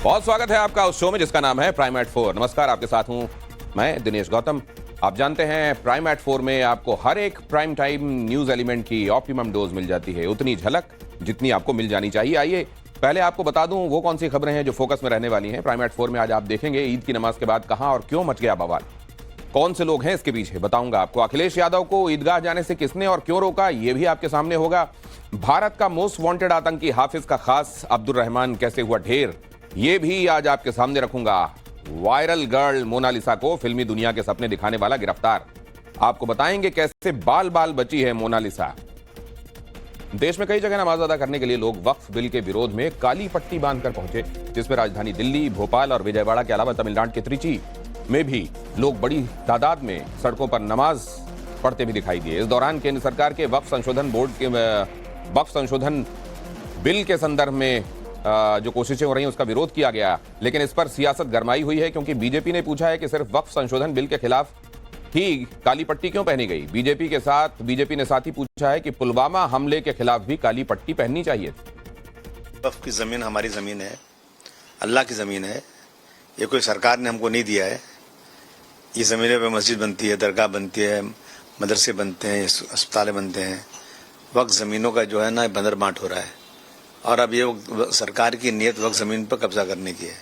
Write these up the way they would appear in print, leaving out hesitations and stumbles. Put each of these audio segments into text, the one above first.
बहुत स्वागत है आपका उस शो में जिसका नाम है प्राइम एट 4। नमस्कार, आपके साथ हूं मैं दिनेश गौतम। आप जानते हैं प्राइम एट 4 में आपको हर एक प्राइम टाइम न्यूज एलिमेंट की ऑप्टिमम डोज मिल जाती है, उतनी झलक जितनी आपको मिल जानी चाहिए। आइए पहले आपको बता दूं वो कौन सी खबरें हैं जो फोकस में रहने वाली हैं। प्राइम एट 4 में आज आप देखेंगे ईद की नमाज के बाद कहां और क्यों मच गया बवाल, कौन से लोग हैं इसके पीछे बताऊंगा आपको। अखिलेश यादव को ईदगाह जाने से किसने और क्यों रोका, यह भी आपके सामने होगा। भारत का मोस्ट वांटेड आतंकी हाफिज का खास अब्दुल रहमान कैसे हुआ ढेर, ये भी आज आपके सामने रखूंगा। वायरल गर्ल मोनालिसा को फिल्मी दुनिया के सपने दिखाने वाला गिरफ्तार, आपको बताएंगे कैसे बाल बाल बची है मोनालिसा। देश में कई जगह नमाज अदा करने के लिए लोग वक्फ बिल के विरोध में काली पट्टी बांधकर पहुंचे, जिसमें राजधानी दिल्ली, भोपाल और विजयवाड़ा के अलावा तमिलनाडु के त्रिची में भी लोग बड़ी तादाद में सड़कों पर नमाज पढ़ते भी दिखाई दिए। इस दौरान केंद्र सरकार के वक्फ संशोधन बिल के संदर्भ में जो कोशिशें हो रही हैं उसका विरोध किया गया, लेकिन इस पर सियासत गरमाई हुई है क्योंकि बीजेपी ने पूछा है कि सिर्फ वक्फ संशोधन बिल के खिलाफ ही काली पट्टी क्यों पहनी गई। बीजेपी ने साथ ही पूछा है कि पुलवामा हमले के खिलाफ भी काली पट्टी पहननी चाहिए। वक्फ की जमीन हमारी जमीन है, अल्लाह की जमीन है, ये कोई सरकार ने हमको नहीं दिया है। ये जमीन पे मस्जिद बनती है, दरगाह बनती है, मदरसे बनते हैं, अस्पताल बनते हैं। वक्फ जमीनों का जो है ना बंदर बांट हो रहा है और अब ये सरकार की नीयत वक्फ जमीन पर कब्जा करने की है।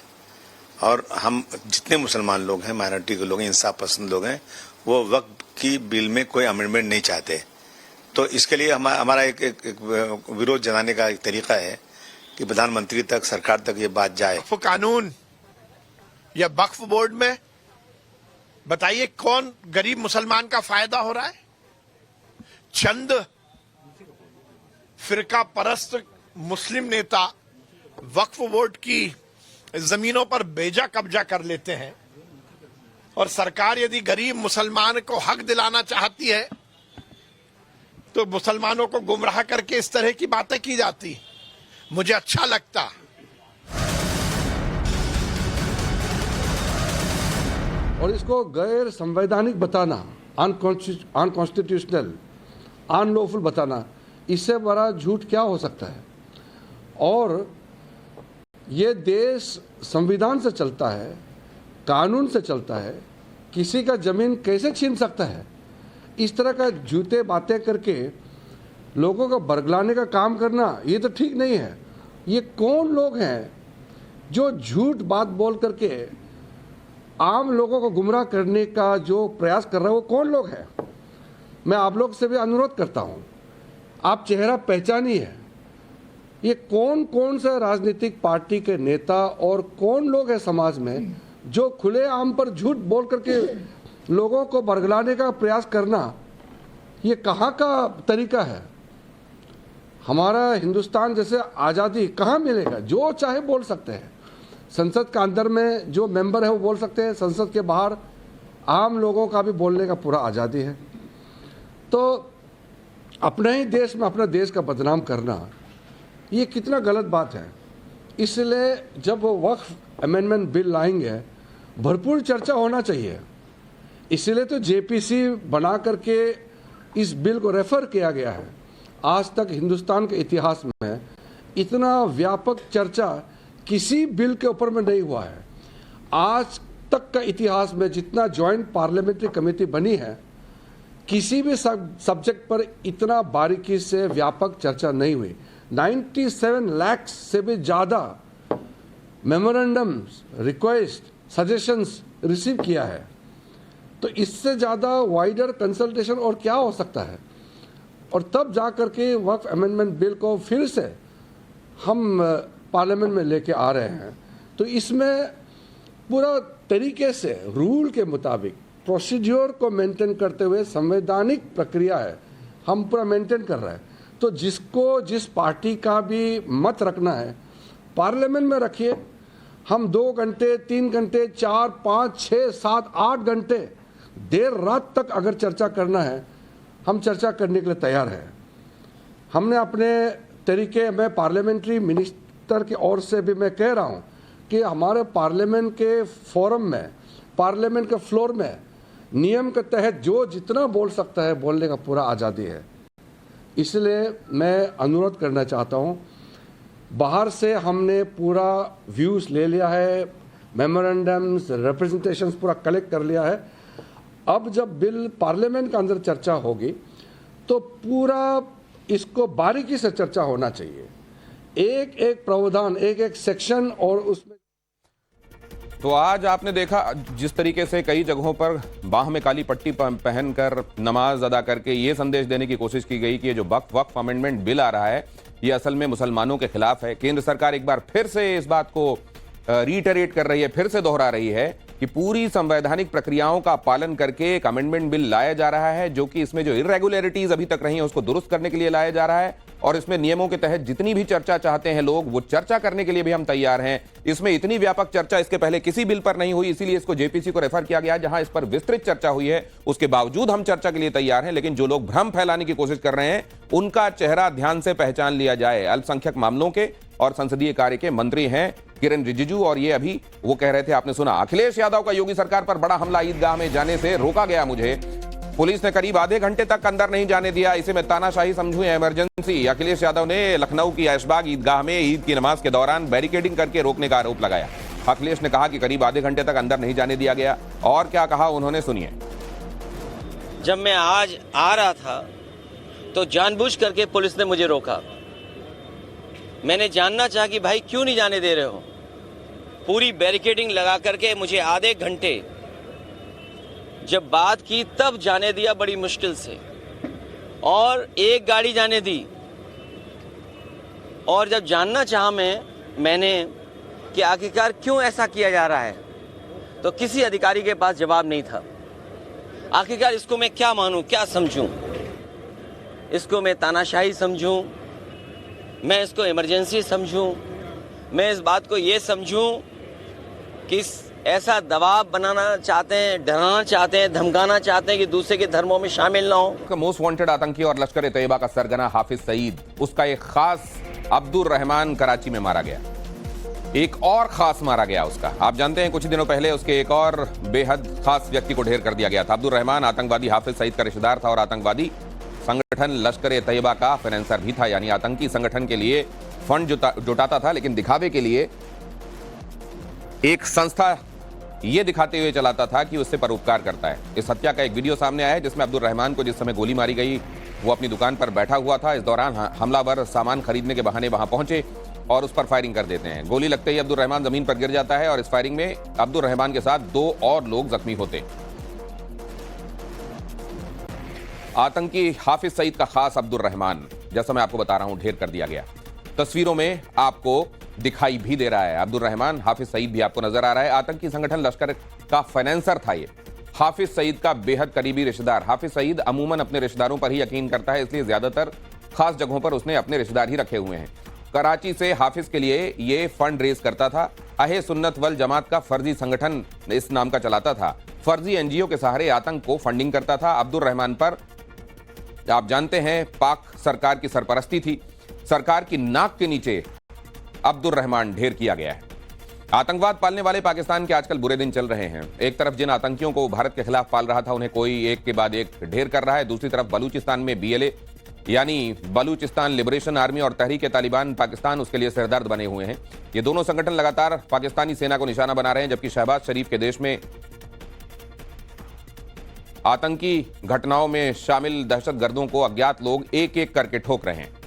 और हम जितने मुसलमान लोग हैं, माइनॉरिटी के लोग हैं, इंसाफ पसंद लोग हैं, वो वक्फ की बिल में कोई अमेंडमेंट नहीं चाहते। तो इसके लिए हमारा एक विरोध जनाने का एक तरीका है कि प्रधानमंत्री तक, सरकार तक ये बात जाए। वक्फ कानून या वक्फ बोर्ड में बताइए कौन गरीब मुसलमान का फायदा हो रहा है? चंद फिरका परस्त मुस्लिम नेता वक्फ बोर्ड की जमीनों पर बेजा कब्जा कर लेते हैं और सरकार यदि गरीब मुसलमान को हक दिलाना चाहती है तो मुसलमानों को गुमराह करके इस तरह की बातें की जाती। मुझे अच्छा लगता। और इसको गैर संवैधानिक बताना, अनकॉन्स्टिट्यूशनल, अनलॉफुल बताना, इससे बड़ा झूठ क्या हो सकता है। और ये देश संविधान से चलता है, कानून से चलता है, किसी का जमीन कैसे छीन सकता है। इस तरह का झूठे बातें करके लोगों को बरगलाने का काम करना ये तो ठीक नहीं है। ये कौन लोग हैं जो झूठ बात बोल करके आम लोगों को गुमराह करने का जो प्रयास कर रहे हैं, वो कौन लोग हैं? मैं आप लोग से भी अनुरोध करता हूं, आप चेहरा पहचानिए। ये कौन कौन सा राजनीतिक पार्टी के नेता और कौन लोग हैं समाज में जो खुले आम पर झूठ बोल करके लोगों को बरगलाने का प्रयास करना, ये कहाँ का तरीका है? हमारा हिंदुस्तान जैसे आज़ादी कहाँ मिलेगा? जो चाहे बोल सकते हैं। संसद का अंदर में जो मेंबर है वो बोल सकते हैं, संसद के बाहर आम लोगों का भी बोलने का पूरा आज़ादी है। तो अपने ही देश में अपना देश का बदनाम करना ये कितना गलत बात है। इसलिए जब वो वक्फ अमेंडमेंट बिल लाएंगे भरपूर चर्चा होना चाहिए। इसलिए तो जेपीसी बना करके इस बिल को रेफर किया गया है। आज तक हिंदुस्तान के इतिहास में इतना व्यापक चर्चा किसी बिल के ऊपर में नहीं हुआ है। आज तक का इतिहास में जितना जॉइंट पार्लियामेंट्री कमेटी बनी है, किसी भी सब्जेक्ट पर इतना बारीकी से व्यापक चर्चा नहीं हुई। 97 लाख से भी ज़्यादा मेमोरेंडम्स, रिक्वेस्ट, सजेशंस रिसीव किया है। तो इससे ज़्यादा वाइडर कंसल्टेशन और क्या हो सकता है? और तब जा कर के वक्फ अमेंडमेंट बिल को फिर से हम पार्लियामेंट में लेके आ रहे हैं। तो इसमें पूरा तरीके से रूल के मुताबिक प्रोसीड्योर को मेंटेन करते हुए संवैधानिक प्रक्रिया है, हम पूरा मेंटेन कर रहे हैं। तो जिसको जिस पार्टी का भी मत रखना है पार्लियामेंट में रखिए। हम 2 घंटे, 3 घंटे, 4, 5, 6, 7, 8 घंटे देर रात तक अगर चर्चा करना है, हम चर्चा करने के लिए तैयार हैं। हमने अपने तरीके में पार्लियामेंट्री मिनिस्टर की ओर से भी मैं कह रहा हूं कि हमारे पार्लियामेंट के फोरम में, पार्लियामेंट के फ्लोर में नियम के तहत जो जितना बोल सकता है बोलने का पूरा आज़ादी है। इसलिए मैं अनुरोध करना चाहता हूं बाहर से हमने पूरा व्यूज़ ले लिया है, मेमोरेंडम्स, रिप्रेजेंटेशंस पूरा कलेक्ट कर लिया है। अब जब बिल पार्लियामेंट के अंदर चर्चा होगी तो पूरा इसको बारीकी से चर्चा होना चाहिए, एक एक प्रावधान, एक एक सेक्शन, और उसमें तो आज आपने देखा जिस तरीके से कई जगहों पर बाह में काली पट्टी पहनकर नमाज अदा करके ये संदेश देने की कोशिश की गई कि ये जो वक्फ अमेंडमेंट बिल आ रहा है ये असल में मुसलमानों के खिलाफ है। केंद्र सरकार एक बार फिर से इस बात को रीटरेट कर रही है, फिर से दोहरा रही है कि पूरी संवैधानिक प्रक्रियाओं का पालन करके एक अमेंडमेंट बिल लाया जा रहा है, जो कि इसमें जो इरेगुलरिटीज अभी तक रही हैं उसको दुरुस्त करने के लिए लाया जा रहा है। और इसमें नियमों के तहत जितनी भी चर्चा चाहते हैं लोग, वो चर्चा करने के लिए भी हम तैयार हैं। इसमें इतनी व्यापक चर्चा इसके पहले किसी बिल पर नहीं हुई, इसीलिए इसको जेपीसी को रेफर किया गया, जहां इस पर विस्तृत चर्चा हुई है। उसके बावजूद हम चर्चा के लिए तैयार हैं, लेकिन जो लोग भ्रम फैलाने की कोशिश कर रहे हैं उनका चेहरा ध्यान से पहचान लिया जाए। अल्पसंख्यक मामलों के और संसदीय कार्य के मंत्री हैं किरण रिजिजू, और ये अभी वो कह रहे थे, आपने सुना, अखिलेश यादव का योगी सरकार पर बड़ा हमला, ईदगाह में जाने से रोका गया मुझे, पुलिस ने करीब आधे घंटे तक अंदर नहीं जाने दिया, इसे मैं तानाशाही समझूं या इमरजेंसी। अखिलेश यादव ने लखनऊ की ऐशबाग ईदगाह में ईद की नमाज के दौरान बैरिकेडिंग करके रोकने का आरोप लगाया। अखिलेश ने कहा कि करीब आधे घंटे तक अंदर नहीं जाने दिया गया। और क्या कहा उन्होंने, सुनिए। जब मैं आज आ रहा था तो जानबूझ करके पुलिस ने मुझे रोका। मैंने जानना चाहा कि भाई क्यों नहीं जाने दे रहे हो। पूरी बैरिकेडिंग लगा करके मुझे आधे घंटे जब बात की तब जाने दिया, बड़ी मुश्किल से, और एक गाड़ी जाने दी। और जब जानना चाहा मैंने कि आखिरकार क्यों ऐसा किया जा रहा है, तो किसी अधिकारी के पास जवाब नहीं था। आखिरकार इसको मैं क्या मानूं, क्या समझूं? इसको मैं तानाशाही समझूं, मैं इसको इमरजेंसी समझूं, मैं इस बात को ये समझूं कि ऐसा दबाव बनाना चाहते हैं, डराना चाहते हैं, धमकाना चाहते हैं कि दूसरे के धर्मों में शामिल ना हो। मोस्ट वांटेड आतंकी और लश्कर तैयबा का सरगना हाफिज सईद, उसका एक खास अब्दुल रहमान कराची में मारा गया। एक और खास मारा गया उसका। आप जानते हैं कुछ दिनों पहले उसके एक और बेहद खास व्यक्ति को ढेर कर दिया गया था। अब्दुल रहमान आतंकवादी हाफिज सईद का रिश्तेदार था और आतंकवादी संगठन लश्कर तैयबा का फाइनेंसर भी था, यानी आतंकी संगठन के लिए फंड जुटाता था, लेकिन दिखावे के लिए एक संस्था ये दिखाते हुए चलाता था कि उससे परोपकार करता है। इस हत्या का एक वीडियो सामने आया है जिसमें अब्दुल रहमान को जिस समय गोली मारी गई वो अपनी दुकान पर बैठा हुआ था। इस दौरान हमलावर सामान खरीदने के बहाने वहां पहुंचे और उस पर फायरिंग कर देते हैं। गोली लगते ही अब्दुल रहमान जमीन पर गिर जाता है और इस फायरिंग में अब्दुल रहमान के साथ 2 और लोग जख्मी होते। आतंकी हाफिज सईद का खास अब्दुल रहमान, जैसा मैं आपको बता रहा हूं, ढेर कर दिया गया। तस्वीरों में आपको दिखाई भी दे रहा है अब्दुल रहमान, हाफिज सईद भी आपको नजर आ रहा है। आतंकी संगठन लश्कर का फाइनेंसर था ये, हाफिज सईद का बेहद करीबी रिश्तेदार। हाफिज सईद अमूमन अपने रिश्तेदारों पर ही यकीन करता है, इसलिए ज्यादातर खास जगहों पर उसने अपने रिश्तेदार ही रखे हुए हैं। कराची से हाफिज के लिए ये फंड रेज करता था। अहे सुन्नत वल जमात का फर्जी संगठन इस नाम का चलाता था। फर्जी एनजीओ के सहारे आतंक को फंडिंग करता था। अब्दुल रहमान पर आप जानते हैं पाक सरकार की सरपरस्ती थी। सरकार की नाक के नीचे अब्दुल रहमान ढेर किया गया है। आतंकवाद पालने वाले पाकिस्तान के आजकल बुरे दिन चल रहे हैं। एक तरफ जिन आतंकियों को भारत के खिलाफ पाल रहा था उन्हें कोई एक के बाद एक ढेर कर रहा है, दूसरी तरफ बलूचिस्तान में BLA यानी बलूचिस्तान लिबरेशन आर्मी और तहरीक तालिबान पाकिस्तान उसके लिए सरदर्द बने हुए हैं। ये दोनों संगठन लगातार पाकिस्तानी सेना को निशाना बना रहे हैं, जबकि शहबाज शरीफ के देश में आतंकी घटनाओं में शामिल दहशतगर्दों को अज्ञात लोग एक एक करके ठोक रहे हैं।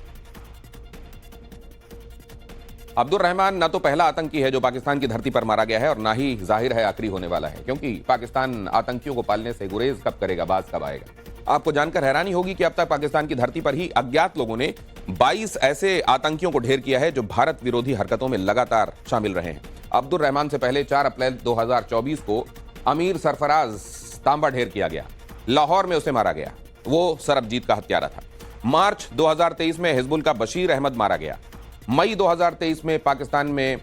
अब्दुल रहमान ना तो पहला आतंकी है जो पाकिस्तान की धरती पर मारा गया है और ना ही जाहिर है आखिरी होने वाला है, क्योंकि पाकिस्तान आतंकियों को पालने से गुरेज कब करेगा, बाज कब आएगा। आपको जानकर हैरानी होगी कि अब तक पाकिस्तान की धरती पर ही अज्ञात लोगों ने 22 ऐसे आतंकियों को ढेर किया है जो भारत विरोधी हरकतों में लगातार शामिल रहे हैं। अब्दुल रहमान से पहले 4 अप्रैल 2024 को अमीर सरफराज तांबा ढेर किया गया, लाहौर में उसे मारा गया, वो सरबजीत का हत्यारा था। मार्च 2023 में हिजबुल का बशीर अहमद मारा गया। मई 2023 में पाकिस्तान में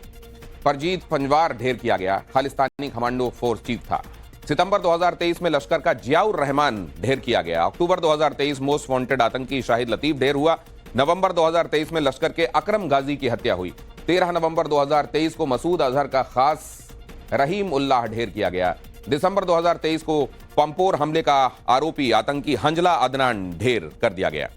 परजीत पंजवार ढेर किया गया, खालिस्तानी कमांडो फोर्स चीफ था। सितंबर 2023 में लश्कर का जियाउर रहमान ढेर किया गया। अक्टूबर 2023 मोस्ट वांटेड आतंकी शाहिद लतीफ ढेर हुआ। नवंबर 2023 में लश्कर के अकरम गाजी की हत्या हुई। 13 नवंबर 2023 को मसूद अजहर का खास रहीम उल्लाह ढेर किया गया। दिसंबर 2023 को पंपोर हमले का आरोपी आतंकी हंजला अदनान ढेर कर दिया गया।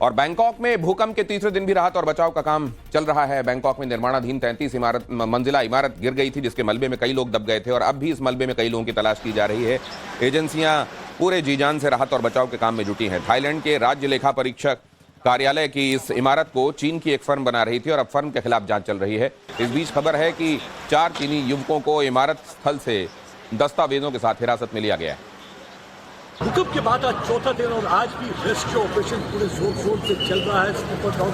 और बैंकॉक में भूकंप के तीसरे दिन भी राहत और बचाव का काम चल रहा है। बैंकॉक में निर्माणाधीन 33 मंजिला इमारत गिर गई थी, जिसके मलबे में कई लोग दब गए थे और अब भी इस मलबे में कई लोगों की तलाश की जा रही है। एजेंसियां पूरे जी जान से राहत और बचाव के काम में जुटी हैं। थाईलैंड के राज्य लेखा परीक्षक कार्यालय की इस इमारत को चीन की एक फर्म बना रही थी और अब फर्म के खिलाफ जांच चल रही है। इस बीच खबर है कि 4 चीनी युवकों को इमारत स्थल से दस्तावेजों के साथ हिरासत में लिया गया है। भूकंप के बाद आज चौथा दिन और आज भी रेस्क्यू ऑपरेशन पूरे जोर से चल रहा है। स्कूपर डॉग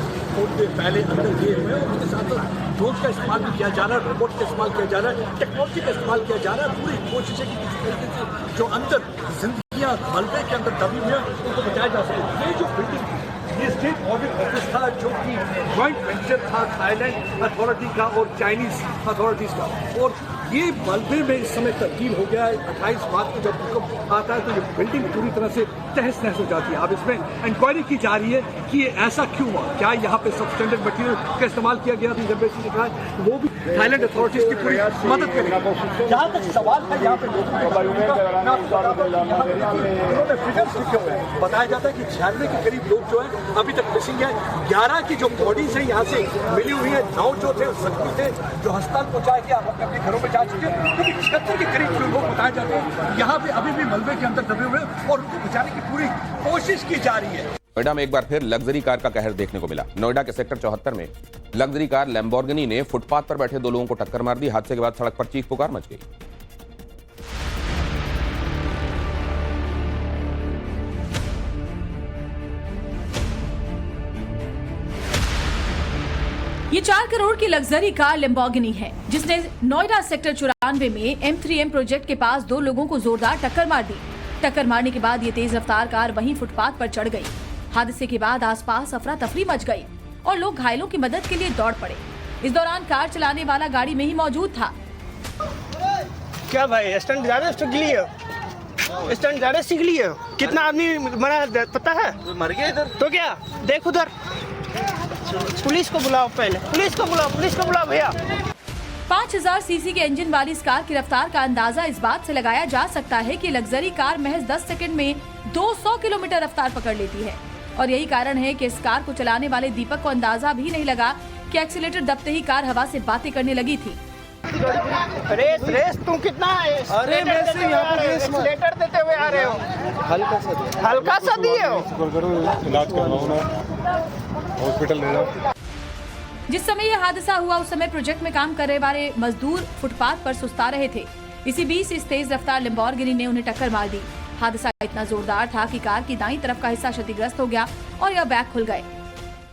के पहले अंदर गए हुए हैं और उसके साथ साथ ड्रोन का इस्तेमाल भी किया जा रहा है, रोबोट का इस्तेमाल किया जा रहा है, टेक्नोलॉजी का इस्तेमाल किया जा रहा है। पूरी कोशिश है कि किसी तरीके से जो अंदर जिंदगियां मलबे के अंदर दबी हुई हैं उनको बचाया जा सके। ये जो बिल्डिंग ये स्टेट ऑडिट ऑफिस था जो कि जॉइंट वेंचर था थाईलैंड अथॉरिटी का और चाइनीज अथॉरिटीज का, और ये मलबे में इस समय तब्दील हो गया है। 28 मार्च को जब भूकंप आता है तो ये बिल्डिंग पूरी तरह से तहस नहस हो जाती है। अब इसमें इंक्वायरी की जा रही है कि ये ऐसा क्यों हुआ, क्या यहाँ पे सबस्टैंडर्ड मटेरियल का इस्तेमाल किया गया था, जब ने कहा है वो भी थाईलैंड अथॉरिटीज की पूरी मदद करेगी। जहाँ तक सवाल है यहाँ पे उन्होंने फिगर्स लिखे हुए हैं, बताया जाता है कि 96 के करीब लोग जो है अभी तक मिसिंग है। 11 की जो बॉडीज है यहाँ से मिली हुई है, 9 जो थे जख्मी थे जो अस्पताल पहुंचाए गए अपने अपने घरों में जा चुके हैं, क्योंकि 76 के करीब जो लोग बताए जाते हैं यहाँ पे अभी भी मलबे के अंदर दबे हुए हैं और उनको बचाने की पूरी कोशिश की जा रही है। नोएडा में एक बार फिर लग्जरी कार का कहर देखने को मिला। नोएडा के सेक्टर 74 में लग्जरी कार लैम्बोर्गिनी ने फुटपाथ पर बैठे 2 लोगों को टक्कर मार दी। हादसे के बाद सड़क पर चीख पुकार मच गई। ये 4 करोड़ की लग्जरी कार लैम्बोर्गिनी है, जिसने नोएडा सेक्टर 94 में M3M प्रोजेक्ट के पास 2 लोगों को जोरदार टक्कर मार दी। टक्कर मारने के बाद ये तेज रफ्तार कार वहीं फुटपाथ पर चढ़ गई। हादसे के बाद आसपास अफरा तफरी मच गई और लोग घायलों की मदद के लिए दौड़ पड़े। इस दौरान कार चलाने वाला गाड़ी में ही मौजूद था। क्या भाई स्टंट ज्यादा सीख लिए? स्टंट ज्यादा सीख लिए? कितना आदमी मरा पता है? मर गया इधर। तो क्या देख उधर, पुलिस को बुलाओ, पहले पुलिस को बुलाओ भैया। 5000 सीसी के इंजन वाली इस कार की रफ्तार का अंदाजा इस बात से लगाया जा सकता है कि लग्जरी कार महज 10 सेकंड में 200 किलोमीटर रफ्तार पकड़ लेती है। और यही कारण है कि इस कार को चलाने वाले दीपक को अंदाजा भी नहीं लगा कि एक्सीलेटर दबते ही कार हवा से बातें करने लगी थी। रेस तुम कितना है? अरे एक्सीलेटर देते हुए आ रहे हो, हल्का सा दिए हो। हॉस्पिटल ले जाओ। जिस समय यह हादसा हुआ उस समय प्रोजेक्ट में काम करने वाले मजदूर फुटपाथ पर सुस्ता रहे थे। इसी बीच इस तेज रफ्तार लैम्बोर्गिनी ने उन्हें टक्कर मार दी। हादसा इतना जोरदार था कि कार की दाईं तरफ का हिस्सा क्षतिग्रस्त हो गया और यह बैग खुल गए।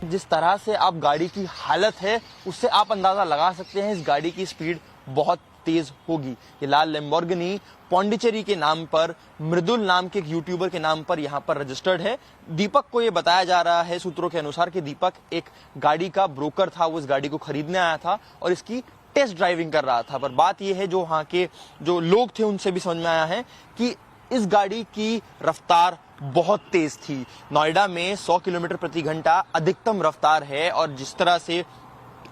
जिस तरह से आप गाड़ी की हालत है उससे आप अंदाजा लगा सकते हैं इस गाड़ी की स्पीड बहुत तेज होगी। ये लाल लैम्बोर्गिनी पौंडीचेरी के नाम पर, मृदुल नाम के एक यूट्यूबर के नाम पर यहाँ पर रजिस्टर्ड है। दीपक को ये बताया जा रहा है सूत्रों के अनुसार कि दीपक एक गाड़ी का ब्रोकर था, वो इस गाड़ी को खरीदने आया था और इसकी टेस्ट ड्राइविंग कर रहा था। पर बात यह है जो वहाँ के जो लोग थे उनसे भी समझ में आया है कि इस गाड़ी की रफ्तार बहुत तेज थी। नोएडा में 100 किलोमीटर प्रति घंटा अधिकतम रफ्तार है और जिस तरह से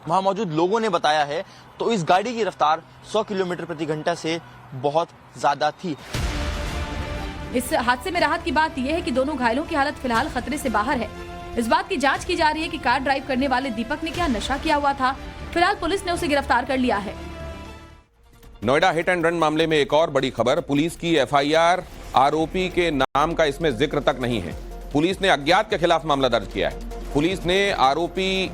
वहां मौजूद लोगों ने बताया है तो इस गाड़ी की रफ्तार 100 किलोमीटर प्रति घंटा से बहुत ज्यादा थी। इस हादसे में राहत की बात यह है कि दोनों घायलों की हालत फिलहाल खतरे से बाहर है। इस बात की जांच की जा रही है कि कार ड्राइव करने वाले दीपक ने क्या नशा किया हुआ था। फिलहाल पुलिस ने उसे गिरफ्तार कर लिया है। नोएडा हिट एंड रन मामले में एक और बड़ी खबर। पुलिस की एफआईआर आरोपी के नाम का इसमें जिक्र तक नहीं है। पुलिस ने अज्ञात के खिलाफ मामला दर्ज किया है। पुलिस ने आरोपी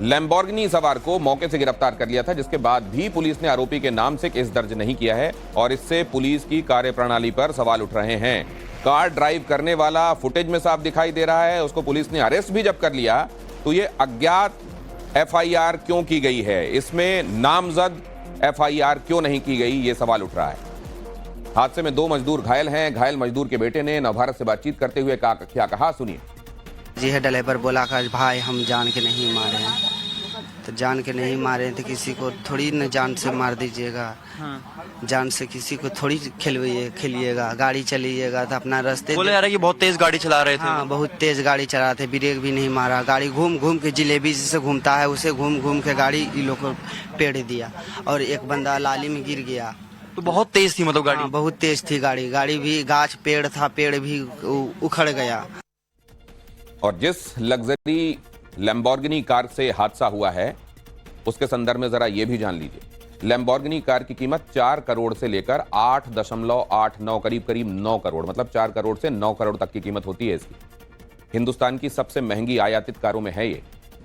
लैम्बोर्गिनी सवार को मौके से गिरफ्तार कर लिया था, जिसके बाद भी पुलिस ने आरोपी के नाम से केस दर्ज नहीं किया है और इससे पुलिस की कार्यप्रणाली पर सवाल उठ रहे हैं। कार ड्राइव करने वाला फुटेज में साफ दिखाई दे रहा है, उसको पुलिस ने अरेस्ट भी जब कर लिया तो ये अज्ञात एफआईआर क्यों की गई है, इसमें नामजद एफआईआर क्यों नहीं की गई, ये सवाल उठ रहा है। हादसे में 2 मजदूर घायल हैं। घायल मजदूर के बेटे ने नवभारत से बातचीत करते हुए क्या कहा, सुनिए। जी है, ड्राइवर बोला का भाई हम जान के नहीं मारे हैं, तो जान के नहीं मारे हैं तो किसी को थोड़ी न जान से मार दीजिएगा। जान से किसी को थोड़ी खेलिएगा। गाड़ी चलिएगा तो अपना रास्ते बोले यार कि बहुत तेज गाड़ी चला रहे थे। हाँ, बहुत तेज गाड़ी चला रहे थे, ब्रेक भी नहीं मारा। गाड़ी घूम घूम के जिलेबी से घूमता है उसे घूम घूम के गाड़ी इन लोग को पेड़ दिया और एक बंदा लाली में गिर गया। तो बहुत तेज थी मतलब गाड़ी? हाँ, बहुत तेज थी गाड़ी भी। गाछ पेड़ था, पेड़ भी उखड़ गया। और जिस लग्जरी लैम्बोर्गिनी कार से हादसा हुआ है उसके संदर्भ में जरा यह भी जान लीजिए। लैम्बोर्गिनी कार की कीमत 4 करोड़ से लेकर 8.89 करीब 9 करोड़, मतलब 4 करोड़ से 9 करोड़ तक की कीमत होती है इसकी। हिंदुस्तान की सबसे महंगी आयातित कारों में है ये।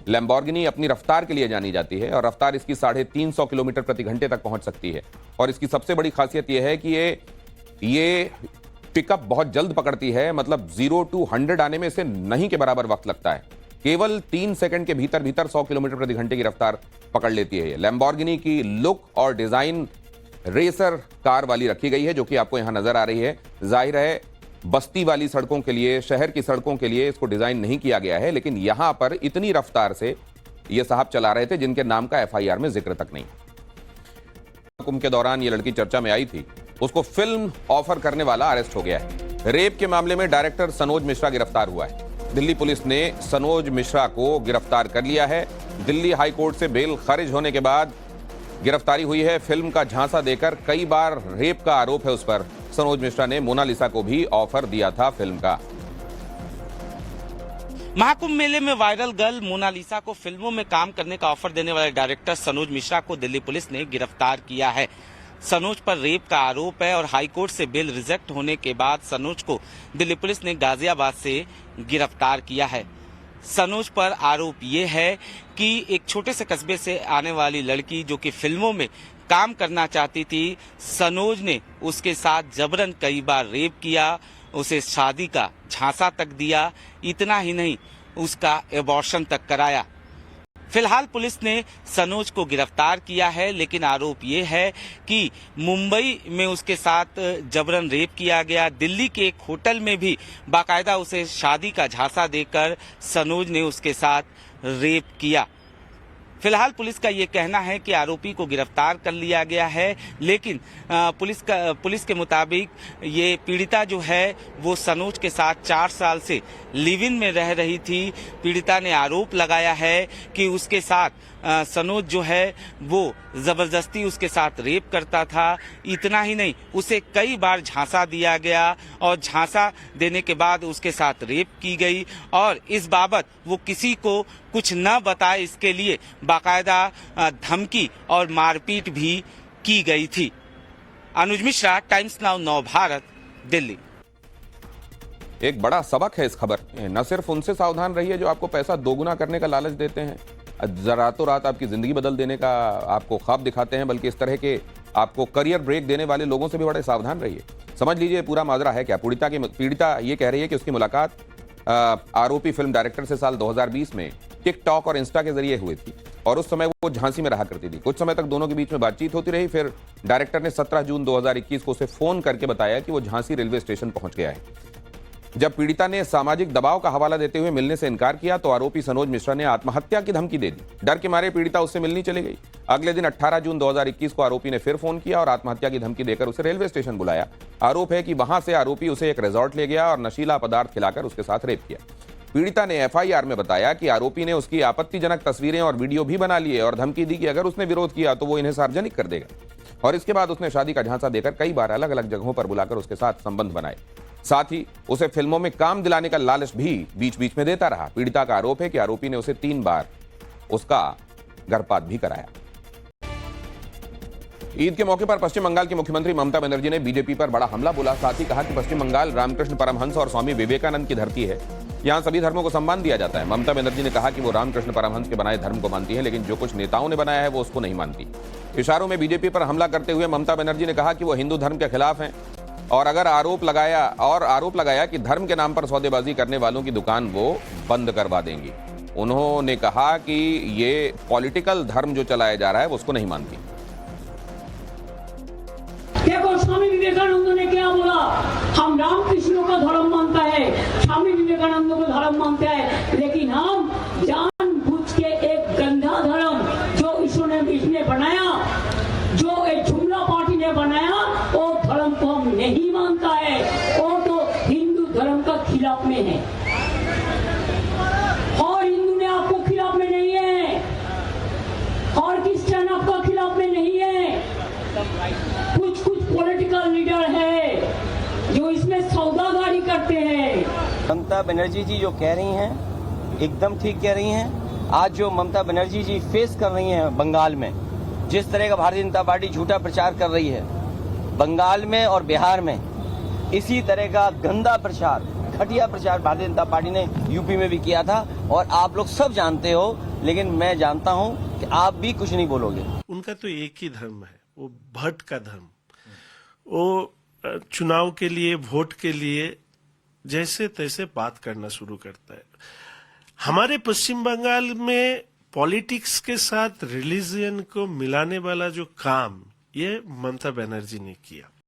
लैम्बोर्गिनी अपनी रफ्तार के लिए जानी जाती है और रफ्तार इसकी 350 किलोमीटर प्रति घंटे तक पहुंच सकती है। और इसकी सबसे बड़ी खासियत यह है कि ये पिकअप बहुत जल्द पकड़ती है, मतलब 0 to 100 आने में इसे नहीं के बराबर वक्त लगता है। केवल 3 सेकंड के भीतर 100 किलोमीटर प्रति घंटे की रफ्तार पकड़ लेती है। लैम्बोर्गिनी की लुक और डिजाइन रेसर कार वाली रखी गई है, जो कि आपको यहां नजर आ रही है। जाहिर है बस्ती वाली सड़कों के लिए, शहर की सड़कों के लिए इसको डिजाइन नहीं किया गया है, लेकिन यहां पर इतनी रफ्तार से ये साहब चला रहे थे जिनके नाम का FIR में जिक्र तक नहीं। हुक्म के दौरान ये लड़की चर्चा में आई थी, उसको फिल्म ऑफर करने वाला अरेस्ट हो गया है। रेप के मामले में डायरेक्टर सनोज मिश्रा गिरफ्तार हुआ है। दिल्ली पुलिस ने सनोज मिश्रा को गिरफ्तार कर लिया है। दिल्ली हाई कोर्ट से बेल खारिज होने के बाद गिरफ्तारी हुई है। फिल्म का झांसा देकर कई बार रेप का आरोप है उस पर। सनोज मिश्रा ने मोनालिसा को भी ऑफर दिया था फिल्म का। महाकुंभ मेले में वायरल गर्ल मोनालिसा को फिल्मों में काम करने का ऑफर देने वाले डायरेक्टर सनोज मिश्रा को दिल्ली पुलिस ने गिरफ्तार किया है। सनोज पर रेप का आरोप है और हाईकोर्ट से बेल रिजेक्ट होने के बाद सनोज को दिल्ली पुलिस ने गाजियाबाद से गिरफ्तार किया है। सनोज पर आरोप ये है कि एक छोटे से कस्बे से आने वाली लड़की जो कि फिल्मों में काम करना चाहती थी, सनोज ने उसके साथ जबरन कई बार रेप किया, उसे शादी का झांसा तक दिया। इतना ही नहीं, उसका एबॉर्शन तक कराया। फिलहाल पुलिस ने सनोज को गिरफ्तार किया है, लेकिन आरोप ये है कि मुंबई में उसके साथ जबरन रेप किया गया। दिल्ली के एक होटल में भी बाकायदा उसे शादी का झांसा देकर सनोज ने उसके साथ रेप किया। फिलहाल पुलिस का ये कहना है कि आरोपी को गिरफ्तार कर लिया गया है, लेकिन पुलिस के मुताबिक ये पीड़िता जो है वो सनोज के साथ 4 साल से लिव इन में रह रही थी। पीड़िता ने आरोप लगाया है कि उसके साथ सनोज जो है वो जबरदस्ती उसके साथ रेप करता था। इतना ही नहीं, उसे कई बार झांसा दिया गया और झांसा देने के बाद उसके साथ रेप की गई और इस बाबत वो किसी को कुछ न बताए, इसके लिए बाकायदा धमकी और मारपीट भी की गई थी। अनुज मिश्रा, टाइम्स नाउ नव भारत, दिल्ली। एक बड़ा सबक है इस खबर में। न सिर्फ उनसे सावधान रहिए जो आपको पैसा दोगुना करने का लालच देते हैं, रातों रात आपकी जिंदगी बदल देने का आपको ख्वाब दिखाते हैं, बल्कि इस तरह के आपको करियर ब्रेक देने वाले लोगों से भी बड़े सावधान रहिए। समझ लीजिए पूरा माजरा है क्या। पीड़िता ये कह रही है कि उसकी मुलाकात आरोपी फिल्म डायरेक्टर से साल 2020 में टिकटॉक और इंस्टा के जरिए हुई थी और उस समय वो झांसी में रहा करती थी। कुछ समय तक दोनों के बीच में बातचीत होती रही। फिर डायरेक्टर ने 17 जून 2021 को उसे फोन करके बताया कि वो झांसी रेलवे स्टेशन पहुंच गया है। जब पीड़िता ने सामाजिक दबाव का हवाला देते हुए मिलने से इनकार किया तो आरोपी सनोज मिश्रा ने आत्महत्या की धमकी दे दी। डर के मारे पीड़िता उससे मिलनी चली गई। अगले दिन 18 जून 2021 को आरोपी ने फिर फोन किया और आत्महत्या की धमकी देकर उसे रेलवे स्टेशन बुलाया। आरोप है कि वहां से आरोपी उसे एक रिजॉर्ट ले गया और नशीला पदार्थ खिलाकर उसके साथ रेप किया। पीड़िता ने FIR में बताया कि आरोपी ने उसकी आपत्तिजनक तस्वीरें और वीडियो भी बना लिए और धमकी दी कि अगर उसने विरोध किया तो वो इन्हें सार्वजनिक कर देगा। और इसके बाद उसने शादी का झांसा देकर कई बार अलग अलग जगहों पर बुलाकर उसके साथ संबंध बनाए। साथ ही उसे फिल्मों में काम दिलाने का लालच भी बीच बीच में देता रहा। पीड़िता का आरोप है कि आरोपी ने उसे 3 बार उसका गर्भपात भी कराया। ईद के मौके पर पश्चिम बंगाल की मुख्यमंत्री ममता बनर्जी ने बीजेपी पर बड़ा हमला बोला। साथ ही कहा कि पश्चिम बंगाल रामकृष्ण परमहंस और स्वामी विवेकानंद की धरती है, यहां सभी धर्मों को सम्मान दिया जाता है। ममता बनर्जी ने कहा कि वो रामकृष्ण परमहंस के बनाए धर्म को मानती है, लेकिन जो कुछ नेताओं ने बनाया है वो उसको नहीं मानती। इशारों में बीजेपी पर हमला करते हुए ममता बनर्जी ने कहा कि वो हिंदू धर्म के खिलाफ हैं और आरोप लगाया कि धर्म के नाम पर सौदेबाजी करने वालों की दुकान वो बंद करवा देंगी। उन्होंने कहा कि ये पॉलिटिकल धर्म जो चलाया जा रहा है वो उसको नहीं मानती। देखो स्वामी विवेकानंद ने क्या बोला, हम रामकृष्ण का धर्म मानता है, स्वामी विवेकानंद को धर्म मानता है, लेकिन हम जानबूझ के एक गंदा धर्म जो इसने बनाया, जो एक जुमला पार्टी ने बनाया, वो धर्म को हम नहीं मानता है। वो तो हिंदू धर्म का खिलाफ में है और हिंदू ने आपको खिलाफ में नहीं है और क्रिश्चियन आपका खिलाफ में नहीं है। कुछ पॉलिटिकल लीडर है जो इसमें सौदागारी करते हैं। ममता बनर्जी जी जो कह रही हैं एकदम ठीक कह रही हैं। आज जो ममता बनर्जी जी फेस कर रही हैं बंगाल में, जिस तरह का भारतीय जनता पार्टी झूठा प्रचार कर रही है बंगाल में और बिहार में, इसी तरह का गंदा प्रचार, घटिया प्रचार भारतीय जनता पार्टी ने यूपी में भी किया था और आप लोग सब जानते हो, लेकिन मैं जानता हूं कि आप भी कुछ नहीं बोलोगे। उनका तो एक ही धर्म है, वो भट्ट का धर्म। वो चुनाव के लिए, वोट के लिए जैसे तैसे बात करना शुरू करता है। हमारे पश्चिम बंगाल में पॉलिटिक्स के साथ रिलीजन को मिलाने वाला जो काम ये ममता बनर्जी ने किया।